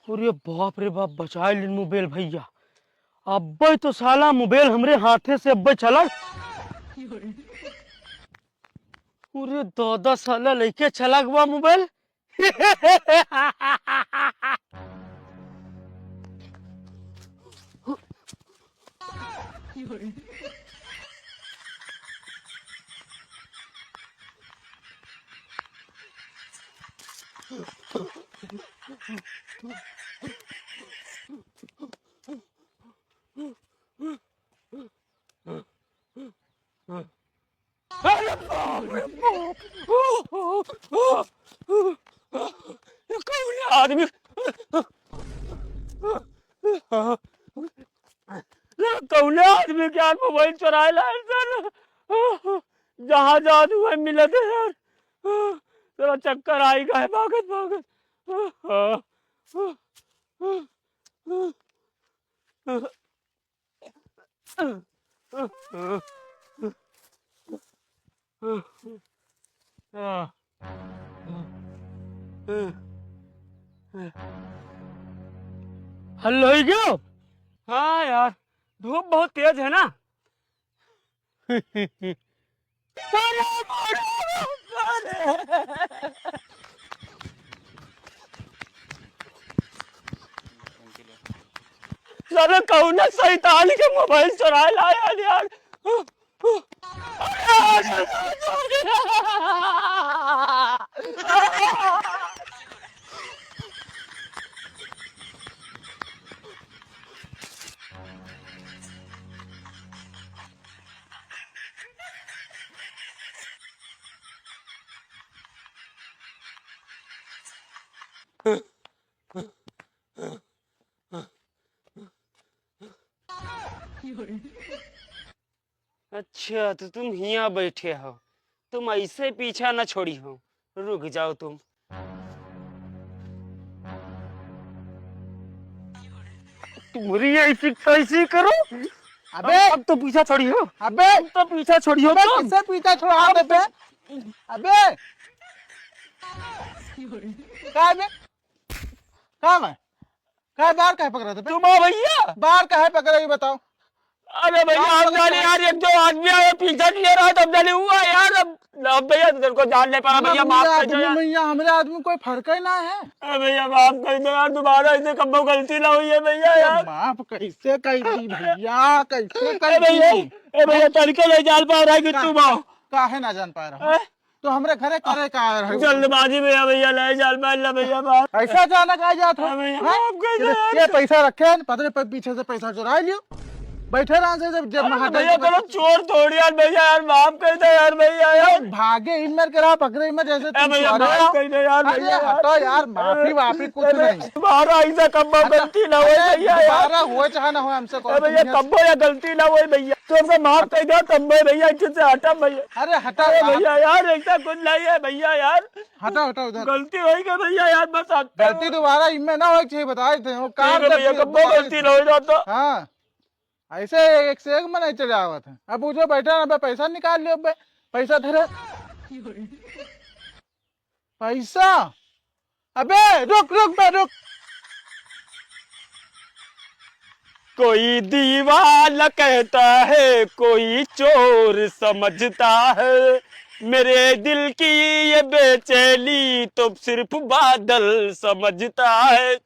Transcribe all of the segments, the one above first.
अरे बाप रे बाप, बचा लिन मोबाइल भैया। अब तो साला मोबाइल हमरे हाथे से अब चला। अरे दादा साला लेके चला गया मोबाइल। अरे बाप रे बाप। ये कौन है आदमी? कौन है आदमी क्या मोबाइल चुराए लाए सर? जहाँ जादू है मिलत है यार। थोड़ा चक्कर आई का है भागत भागत। हल्लो ही क्यों? हाँ यार, धूप बहुत तेज है ना। अरे साला कौन शैतान के मोबाइल चुरा लाया यार। अच्छा तो तुम यहाँ बैठे हो, तुम ऐसे पीछा न छोड़ी हो, रुक जाओ तुम। तुम्हारी ऐसी कैसी करो। अबे अब तो पीछा छोड़ी हो। अबे अब तो पीछा छोड़ी हो अबे तुम। किससे पीछा छुड़ा दे बे? अबे का है बे? का है? का है? बाहर काहे पकड़ा थे बे? तुम आओ भैया। बाहर काहे पकड़ा ये बताओ। अरे भैया अब जाने यार, एक दो आदमी आए पीछा किए रहा तब जाने हुआ यार। अब भैया तेरे को जान नहीं पा भैया, माफ कर दो यार। भैया हमरे आदमी कोई फर्क ही ना है। अरे भैया माफ कर दो यार, दोबारा ऐसे कब्बो गलती ना हुई है भैया यार। माफ कैसे कर दी भैया? कैसे कर भैया, दी? ए भैया तरीके नहीं जान पा रहा है कि तुम आओ। काहे ना जान पा रहा हूँ? तो हमरे घरे करे का आ रहा है? जल्दबाजी में भैया नहीं जान पा रहा भैया बात। ऐसा अचानक आ जात हो? भैया हैं? माफ कर दो यार। ये पैसा रखे पता नहीं पीछे से पैसा चुरा लियो। बैठे रहा से जब भैया करो चोर थोड़ी यार भैया, यार माफ कर दो यार भैया यार। भागे इनमें करा पकड़े में जैसे तुम भैया चोर हो। माफ कर दो यार अरे भैया। हटो यार, माफी वाफी कुछ नहीं। तुम्हारा ऐसा कब्बो गलती ना हो भैया यार। दोबारा हुए चाहे ना हो हमसे कौन भैया कब्बो या गलती ना हो भैया, तुमसे माफ कर दो तब भैया अच्छे से हटा भैया। अरे हटा भैया यार ऐसा कुछ नहीं है भैया यार, हटाओ हटाओ उधर। गलती होगी क्या भैया यार, बस गलती दोबारा इनमें ना हो चाहिए बताए थे वो कार भैया कब्बो गलती ना हो जाता। हाँ ऐसे एक से एक में नहीं चले आवत है। अब वो जो बैठा ना पैसा निकाल लियो बे, पैसा धरे पैसा। अबे रुक रुक बे रुक। कोई दीवाना कहता है, कोई चोर समझता है, मेरे दिल की ये बेचैनी तो सिर्फ बादल समझता है।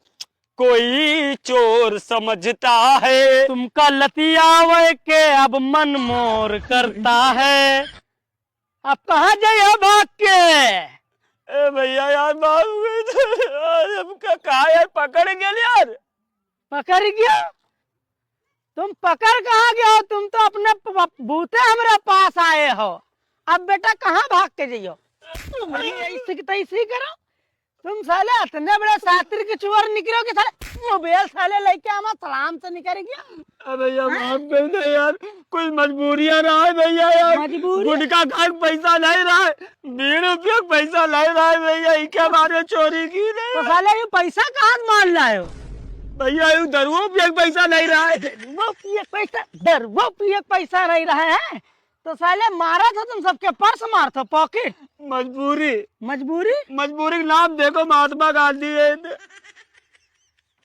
कोई चोर समझता है तुमका लतियावे के अब मन मोर करता है। अब कहाँ जाइए भाग के? भैया यार कहा यार पकड़ गया यार। पकड़ गया? तुम पकड़ कहाँ गए हो? तुम तो अपने बूते हमारे पास आए हो। अब बेटा कहाँ भाग के जाइयो? ऐसे करो तुम साले, इतने बड़े शास्त्री के चोर निकलो कि साले मोबाइल साले लेके आमा सलाम से निकल गया। भैया माफ कर दो यार, कुछ मजबूरियां रहा है भैया यार। गुटखा खा पैसा नहीं रहा है, 20 रुपये पैसा नहीं रहा है भैया, इनके बारे चोरी की नहीं। तो साले ये पैसा कहाँ मान लाए हो? भैया यू दरुओं पे पैसा नहीं रहा है। दरुओं पे पैसा नहीं रहा है तो साले मारा था तुम सबके पर्स मार था पॉकेट। मजबूरी मजबूरी मजबूरी का नाम देखो, महात्मा गांधी है।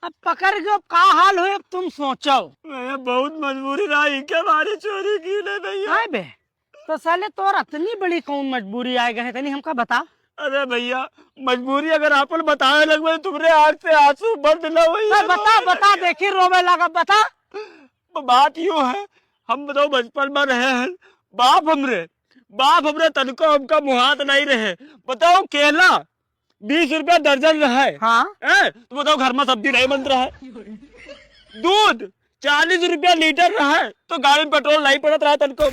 अब पकड़ के अब का हाल हुए अब तुम सोचो। भैया बहुत मजबूरी रही के बारे चोरी की ले भैया। आए बे तो साले तोर इतनी बड़ी कौन मजबूरी आए गए तनी हमका बता। अरे भैया मजबूरी अगर आपन बताने लगवे तो तुम्हारे आँख से आंसू बंद ना हुई। तो बता बता देखी रोवे लगा बता। बात यूं है, हम बताओ बचपन में रहे हैं, बाप हमरे तनको हमका मुहात नहीं रहे। बताओ केला 20 रुपया दर्जन रहा है। हाँ तो बताओ घर में सब्जी नहीं बन रहा है। दूध 40 रुपया लीटर रहा है तो गाड़ी में पेट्रोल नहीं पड़त रहा तनको।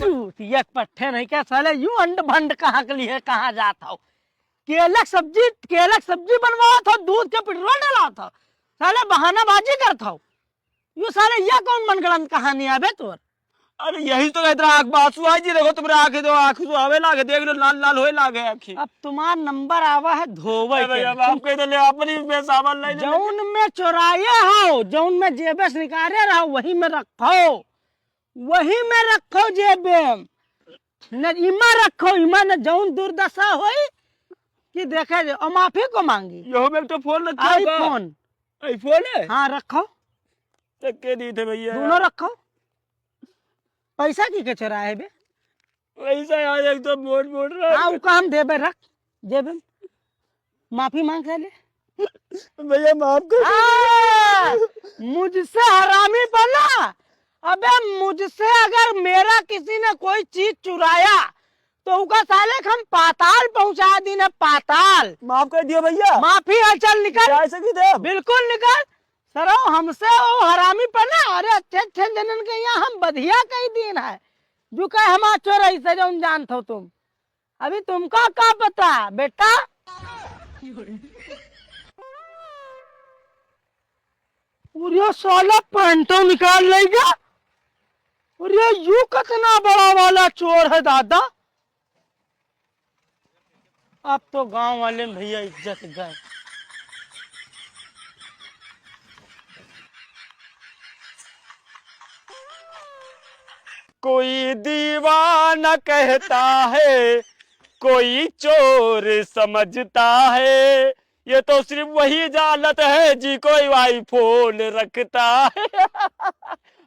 एक पट्टे नहीं क्या साले यूं अंड भंड कहाँ के लिए कहाँ जाता हो। केला सब्जी बनवा था दूध के पेट्रोल डाला था साले बहानाबाजी करता हो। यू साले यह कौन मनगढ़ंत कहानी आवे तोर। अरे यही तो कहते आँख बासु आई जी। देखो तुम्हारे आंखें तो आंसू आवे लागे, देख लो लाल लाल होए लागे आँखें। अब तुम्हारा नंबर आवा है धोवे के। आप कह ले अपनी में सामान नहीं जौन में चोराया हो जौन में जेबे से निकाले रहो वही में रखो जेबे न इमा रखो इमा न जौन दुर्दशा होई कि देखे जे और माफी को मांगी। यो में तो फोन रखा है। आईफोन है। हाँ रखो के दी थे भैया दोनों रखो। पैसा की चोराए बे। पैसा यार एक तो मोड़ रहा हाँ वो काम देबे रख जेबे में। माफी मांग ले भैया माफ कर। मुझसे हरामी बना। अबे मुझसे अगर मेरा किसी ने कोई चीज चुराया तो उका साले हम पाताल पहुंचा दी ना पाताल। माफ कर दिया भैया। माफी है चल निकल। ऐसे की दे बिल्कुल निकल सरो हमसे वो हरामी पना। अरे अच्छे जनन के यहाँ हम बधिया कई दिन है जो कहे हम चोरई से जो जानते हो तुम। अभी तुमका क्या पता बेटा। और ये साला पैंटो निकाल लेगा। और ये यू कितना बड़ा वाला चोर है दादा। अब तो गांव वाले में भैया इज्जत गए। कोई दीवाना कहता है, कोई चोर समझता है, ये तो सिर्फ वही जानत है जी कोई आईफोन रखता है।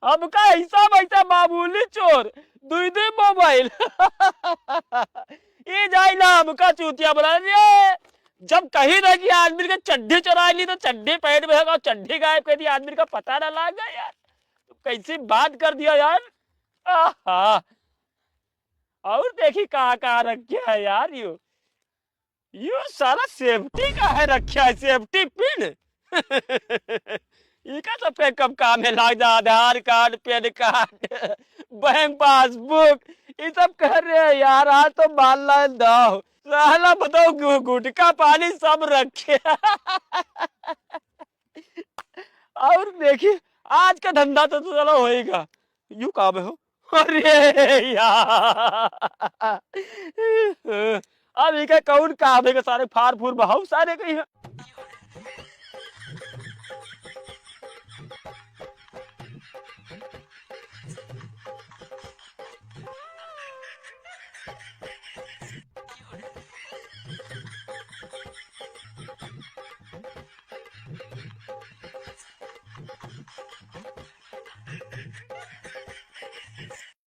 अब का हिसाब ऐसा मामूली चोर दुई मोबाइल। ये जाइला हमका चूतिया बना दिया। जब कहीं ना कि आदमी का चड्ढी चुरा ली तो चड्ढी पैंट में है, चड्ढी गायब कर दी, आदमी का पता ना लगा यार। तो कैसी बात कर दिया यार। आहा। और देखी कहाँ रखा है यार। यू सारा सेफ्टी का है रखा है, सेफ्टी पिन। इनका सब कब काम है लग जा। Aadhaar card, PAN card, bank passbook ये सब कर रहे हैं यार। आज तो मानना दो साला बताओ गुटका पानी सब रखे। और देखिए आज का धंधा तो चलो होएगा। यू काम हो। अरे यार अब इनका कौन काम है सारे फार फूर बहाव सारे कहीं है।